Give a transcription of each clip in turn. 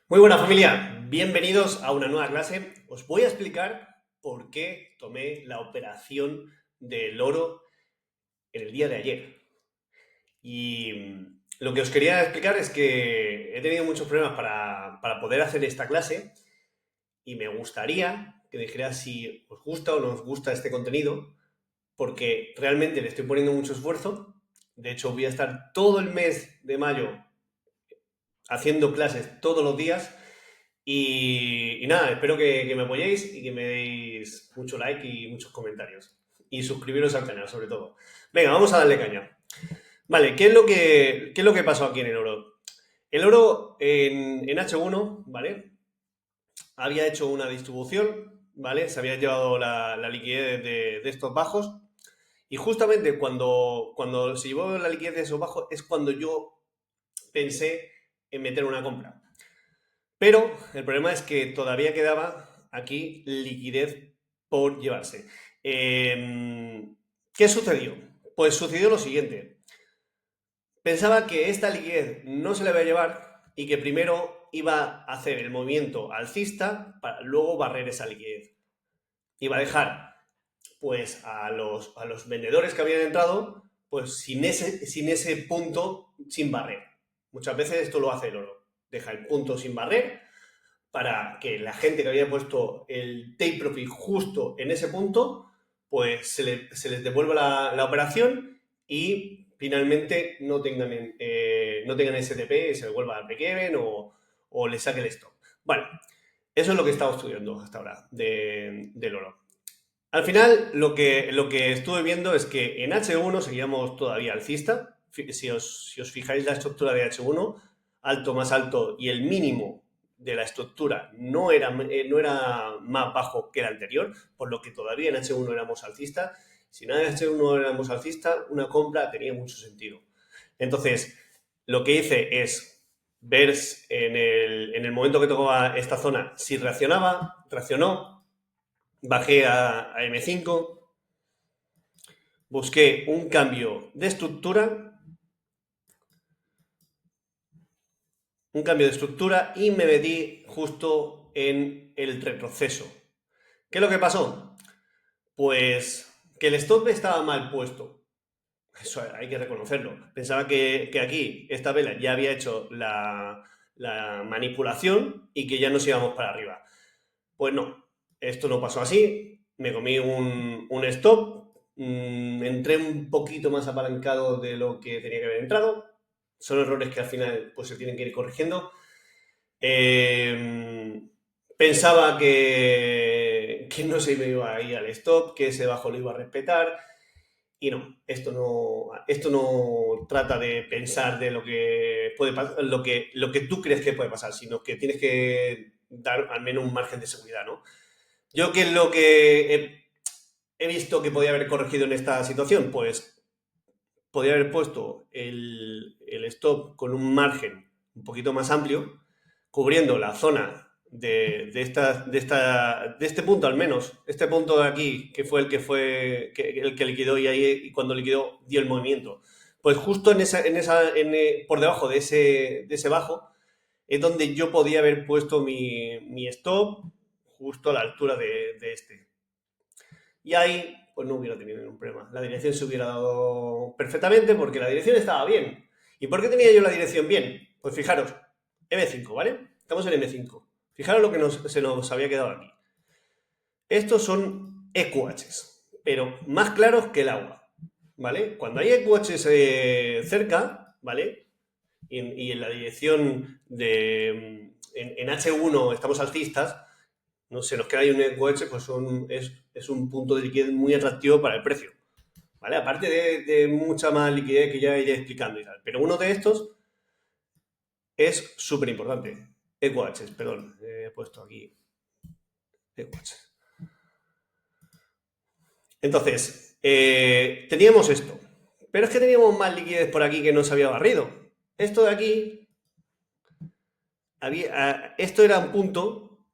Muy buena familia, bienvenidos a una nueva clase. Os voy a explicar por qué tomé la operación del oro en el día de ayer. Y lo que os quería explicar es que he tenido muchos problemas para poder hacer esta clase y me gustaría que me dijeras si os gusta o no os gusta este contenido, porque realmente le estoy poniendo mucho esfuerzo. De hecho, voy a estar todo el mes de mayo haciendo clases todos los días. Y nada, espero que me apoyéis y que me deis mucho like y muchos comentarios. Y suscribiros al canal, sobre todo. Venga, vamos a darle caña. Vale, ¿qué es lo que pasó aquí en el oro? El oro en H1, ¿vale? Había hecho una distribución, ¿vale? Se había llevado la liquidez de estos bajos. Y justamente cuando se llevó la liquidez de esos bajos es cuando yo pensé en meter una compra. Pero el problema es que todavía quedaba aquí liquidez por llevarse. ¿Qué sucedió? Pues sucedió lo siguiente. Pensaba que esta liquidez no se la iba a llevar y que primero iba a hacer el movimiento alcista para luego barrer esa liquidez. Iba a dejar pues a los vendedores que habían entrado pues sin ese punto sin barrer. Muchas veces esto lo hace el oro. Deja el punto sin barrer para que la gente que había puesto el take profit justo en ese punto, pues se les devuelva la operación y finalmente no tengan ese TP y se devuelva al break-even o le saque el stop. Bueno, eso es lo que he estado estudiando hasta ahora del oro. Al final, lo que estuve viendo es que en H1 seguíamos todavía alcista. Si os fijáis la estructura de H1, alto más alto y el mínimo de la estructura no era más bajo que el anterior, por lo que todavía en H1 éramos alcistas. Si en H1 éramos alcistas, una compra tenía mucho sentido. Entonces, lo que hice es ver en el momento que tocaba esta zona si reaccionaba, reaccionó, bajé a M5, busqué un cambio de estructura, y me metí justo en el retroceso. ¿Qué es lo que pasó? Pues que el stop estaba mal puesto. Eso hay que reconocerlo. Pensaba que aquí esta vela ya había hecho la manipulación y que ya nos íbamos para arriba. Pues no, esto no pasó así. Me comí un stop, entré un poquito más apalancado de lo que tenía que haber entrado. Son errores que al final pues, se tienen que ir corrigiendo. Eh, Pensaba que no se me iba a ir al stop, que ese bajo lo iba a respetar. Y no, esto no trata de pensar de lo que puede pasar, lo que tú crees que puede pasar, sino que tienes que dar al menos un margen de seguridad, ¿no? Yo, ¿qué es lo que he visto que podía haber corregido en esta situación? Pues podría haber puesto el stop con un margen un poquito más amplio, cubriendo la zona de este punto al menos, este punto de aquí, que fue el que liquidó y cuando liquidó dio el movimiento. Pues justo por debajo de ese bajo es donde yo podía haber puesto mi stop justo a la altura de este. Y ahí, pues no hubiera tenido ningún problema. La dirección se hubiera dado perfectamente porque la dirección estaba bien. ¿Y por qué tenía yo la dirección bien? Pues fijaros, M5, ¿vale? Estamos en M5. Fijaros lo que se nos había quedado aquí. Estos son EQHs, pero más claros que el agua, ¿vale? Cuando hay EQHs cerca, ¿vale? Y en la dirección en H1 estamos alcistas, no se nos queda ahí un EQH, pues es un punto de liquidez muy atractivo para el precio, ¿vale? Aparte de mucha más liquidez que ya iré explicando y tal. Pero uno de estos es súper importante. EQHs, perdón, he puesto aquí EQHs. Entonces, teníamos esto. Pero es que teníamos más liquidez por aquí que no se había barrido. Esto de aquí, esto era un punto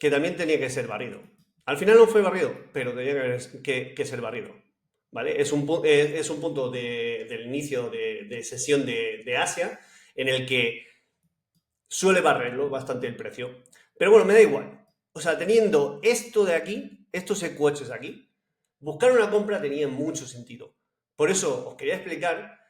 que también tenía que ser barrido. Al final no fue barrido, pero tenía que ser barrido. ¿Vale? Es un punto del inicio de sesión de Asia en el que suele barrerlo bastante el precio. Pero bueno, me da igual. O sea, teniendo esto de aquí, estos secuaces aquí, buscar una compra tenía mucho sentido. Por eso os quería explicar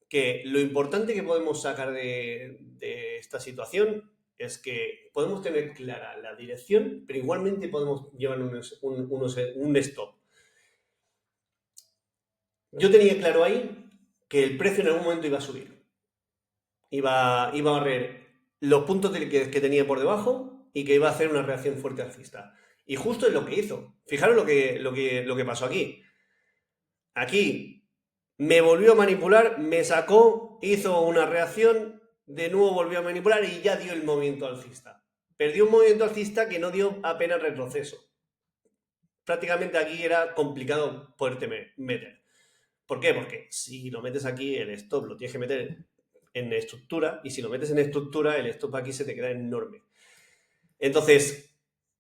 que lo importante que podemos sacar de esta situación es que podemos tener clara la dirección, pero igualmente podemos llevar un stop. Yo tenía claro ahí que el precio en algún momento iba a subir. Iba a barrer los puntos de liquidez que tenía por debajo y que iba a hacer una reacción fuerte alcista. Y justo es lo que hizo. Fijaros lo que pasó aquí. Aquí me volvió a manipular, me sacó, hizo una reacción, de nuevo volvió a manipular y ya dio el movimiento alcista. Perdió un movimiento alcista que no dio apenas retroceso. Prácticamente aquí era complicado poderte meter. ¿Por qué? Porque si lo metes aquí, el stop lo tienes que meter en estructura, y si lo metes en estructura, el stop aquí se te queda enorme. Entonces,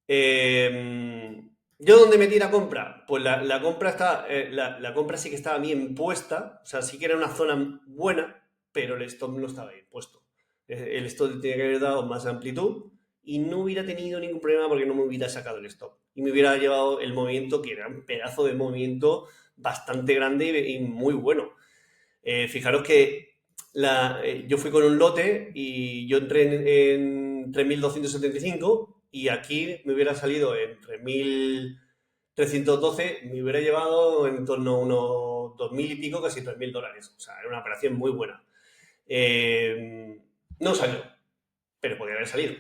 ¿yo dónde metí la compra? Pues la compra está, la compra sí que estaba bien puesta, o sea, sí que era una zona buena, pero el stop no estaba bien puesto. El stop tenía que haber dado más amplitud y no hubiera tenido ningún problema porque no me hubiera sacado el stop. Y me hubiera llevado el movimiento, que era un pedazo de movimiento bastante grande y muy bueno. Fijaros que yo fui con un lote y yo entré en 3.275 y aquí me hubiera salido en 3.312, me hubiera llevado en torno a unos 2.000 y pico, casi $3.000. O sea, era una operación muy buena. No salió, pero podía haber salido.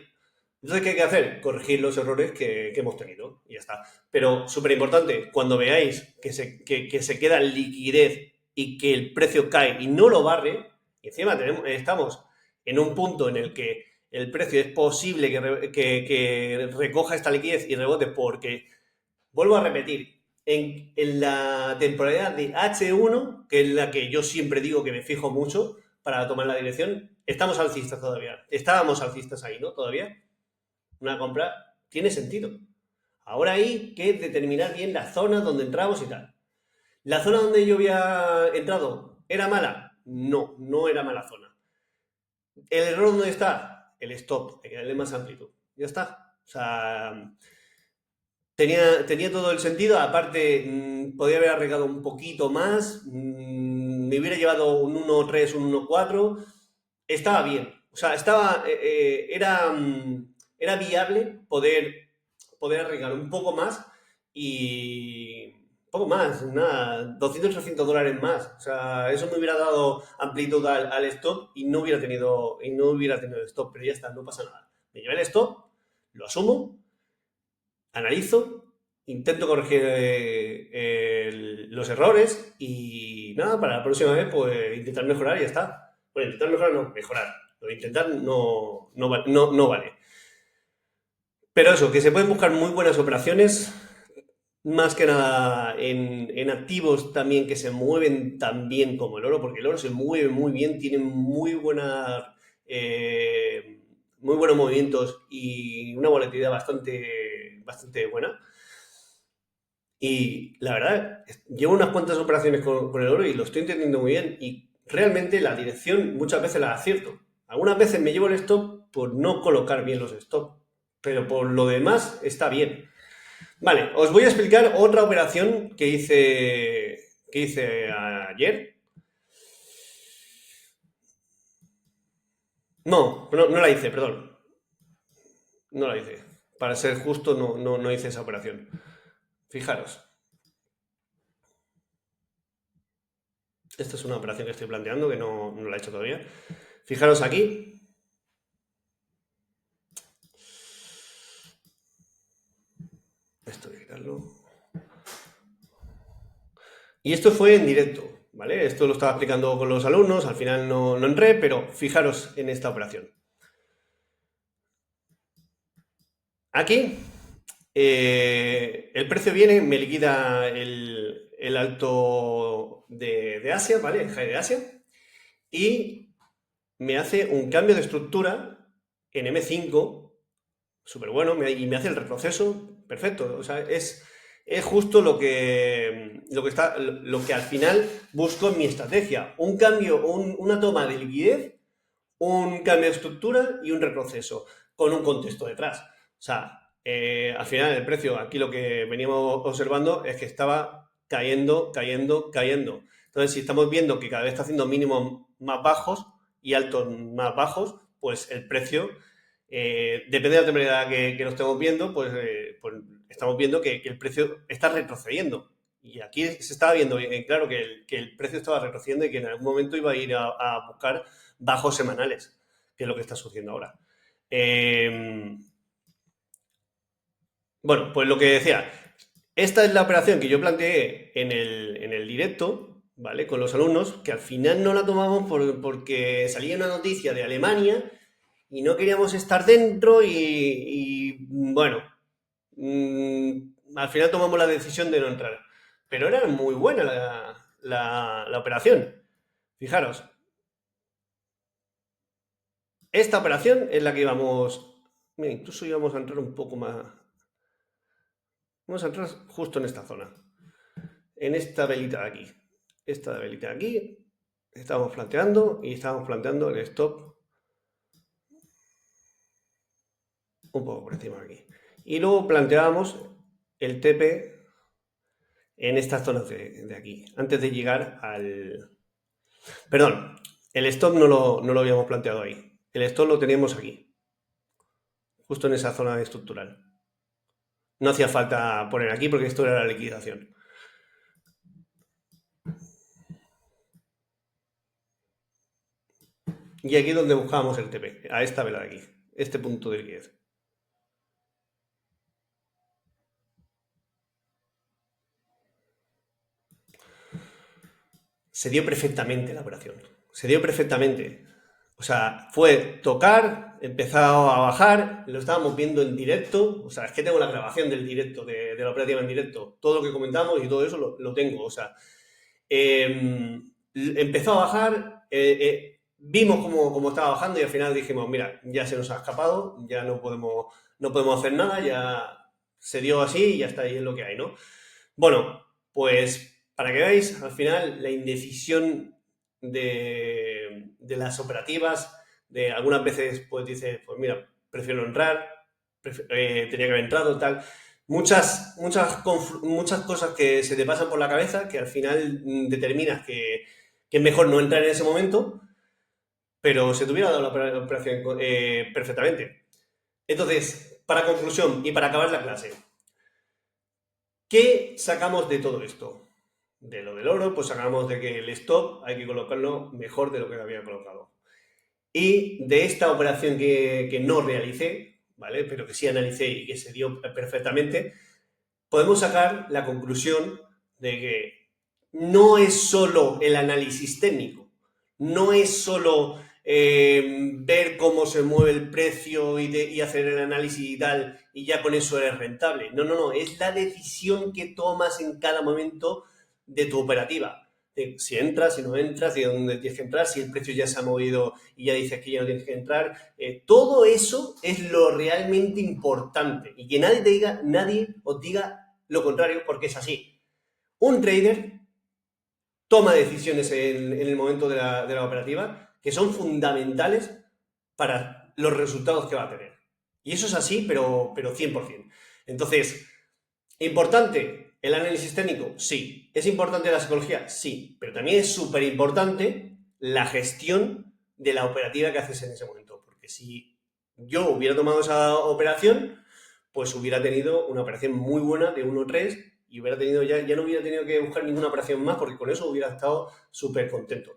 Entonces, ¿qué hay que hacer? Corregir los errores que hemos tenido y ya está. Pero súper importante, cuando veáis que se queda liquidez y que el precio cae y no lo barre, y encima estamos en un punto en el que el precio es posible que recoja esta liquidez y rebote porque, vuelvo a repetir, en la temporalidad de H1, que es la que yo siempre digo que me fijo mucho para tomar la dirección, estamos alcistas todavía. Estábamos alcistas ahí, ¿no? Todavía. Una compra tiene sentido. Ahora hay que determinar bien la zona donde entramos y tal. ¿La zona donde yo había entrado era mala? No, no era mala zona. ¿El error dónde está? El stop, hay que darle más amplitud. Ya está. O sea, tenía todo el sentido. Aparte, podía haber arriesgado un poquito más. Me hubiera llevado un 1.3, un 1.4. Estaba bien. O sea, era viable poder arriesgar un poco más y poco más, nada, 200, $300 más. O sea, eso me hubiera dado amplitud al stop y no hubiera tenido el stop, pero ya está, no pasa nada. Me llevé el stop, lo asumo, analizo, intento corregir los errores y nada, para la próxima vez pues intentar mejorar y ya está. Bueno, intentar mejorar no, mejorar. Lo de intentar no vale. Pero eso, que se pueden buscar muy buenas operaciones, más que nada en activos también que se mueven tan bien como el oro, porque el oro se mueve muy bien, tiene muy buenos movimientos y una volatilidad bastante buena. Y la verdad, llevo unas cuantas operaciones con el oro y lo estoy entendiendo muy bien. Y realmente la dirección muchas veces la acierto. Algunas veces me llevo el stop por no colocar bien los stops, pero por lo demás está bien. Vale, os voy a explicar otra operación que hice ayer. No la hice, perdón. No la hice. Para ser justo, no hice esa operación. Fijaros. Esta es una operación que estoy planteando que no la he hecho todavía. Fijaros aquí. Esto voy a quitarlo. Y esto fue en directo, ¿vale? Esto lo estaba explicando con los alumnos, al final no entré, pero fijaros en esta operación. Aquí el precio viene, me liquida el alto de Asia, ¿vale? El high de Asia, y me hace un cambio de estructura en M5, súper bueno, y me hace el retroceso perfecto. O sea, es justo lo que al final busco en mi estrategia. Un cambio, una toma de liquidez un cambio de estructura y un retroceso con un contexto detrás. O sea, al final el precio, aquí lo que veníamos observando es que estaba cayendo, cayendo, cayendo. Entonces, si estamos viendo que cada vez está haciendo mínimos más bajos y altos más bajos, pues el precio, depende de la temporalidad que lo estemos viendo, pues estamos viendo que el precio está retrocediendo. Y aquí se estaba viendo claro que el precio estaba retrocediendo y que en algún momento iba a ir a buscar bajos semanales, que es lo que está sucediendo ahora. Bueno, pues lo que decía, esta es la operación que yo planteé en el directo, ¿vale? Con los alumnos, que al final no la tomamos porque salía una noticia de Alemania y no queríamos estar dentro bueno, al final tomamos la decisión de no entrar. Pero era muy buena la operación. Fijaros, esta operación es la que íbamos. Mira, incluso íbamos a entrar un poco más. Vamos a entrar justo en esta zona. En esta velita de aquí. Esta velita de aquí. Estábamos planteando y estábamos planteando el stop un poco por encima de aquí. Y luego planteábamos el TP en estas zonas de aquí. Antes de llegar al. Perdón, el stop no lo habíamos planteado ahí. El stop lo teníamos aquí. Justo en esa zona estructural. No hacía falta poner aquí porque esto era la liquidación. Y aquí es donde buscábamos el TP, a esta vela de aquí, este punto de liquidez. Se dio perfectamente la operación. Se dio perfectamente. O sea, fue tocar, empezó a bajar, lo estábamos viendo en directo. O sea, es que tengo la grabación del directo, de la operativa en directo. Todo lo que comentamos y todo eso lo tengo. O sea, empezó a bajar, vimos cómo estaba bajando y al final dijimos, mira, ya se nos ha escapado, ya no podemos hacer nada, ya se dio así y ya está, ahí es lo que hay, ¿no? Bueno, pues para que veáis, al final la indecisión de las operativas, de algunas veces pues dices, pues mira, prefiero entrar, tenía que haber entrado, tal. Muchas cosas que se te pasan por la cabeza que al final determinas que es mejor no entrar en ese momento, pero se te hubiera dado la operación perfectamente. Entonces, para conclusión y para acabar la clase, ¿qué sacamos de todo esto? De lo del oro, pues sacamos de que el stop hay que colocarlo mejor de lo que lo había colocado. Y de esta operación que no realicé, ¿vale? Pero que sí analicé y que se dio perfectamente, podemos sacar la conclusión de que no es solo el análisis técnico, no es solo ver cómo se mueve el precio y hacer el análisis y tal, y ya con eso eres rentable. No, es la decisión que tomas en cada momento de tu operativa. De si entras, si no entras, de dónde tienes que entrar, si el precio ya se ha movido y ya dices que ya no tienes que entrar. Todo eso es lo realmente importante y que nadie os diga lo contrario porque es así. Un trader toma decisiones en el momento de la operativa que son fundamentales para los resultados que va a tener. Y eso es así, pero 100%. Entonces, ¿importante el análisis técnico? Sí. ¿Es importante la psicología? Sí. Pero también es súper importante la gestión de la operativa que haces en ese momento. Porque si yo hubiera tomado esa operación, pues hubiera tenido una operación muy buena de 1.3 y hubiera tenido ya no hubiera tenido que buscar ninguna operación más porque con eso hubiera estado súper contento.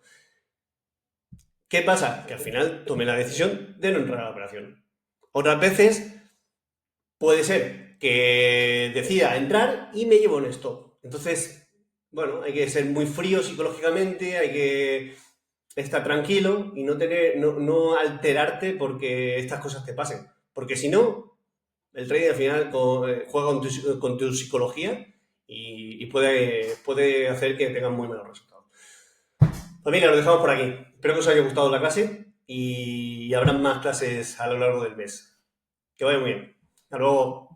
¿Qué pasa? Que al final tomé la decisión de no entrar a la operación. Otras veces puede ser que decida entrar y me llevo un stop. Entonces, bueno, hay que ser muy frío psicológicamente, hay que estar tranquilo y no alterarte porque estas cosas te pasen. Porque si no, el trading al final juega con tu psicología y puede hacer que tengas muy malos resultados. Familia, lo dejamos por aquí. Espero que os haya gustado la clase y habrá más clases a lo largo del mes. Que vaya muy bien. Hasta luego.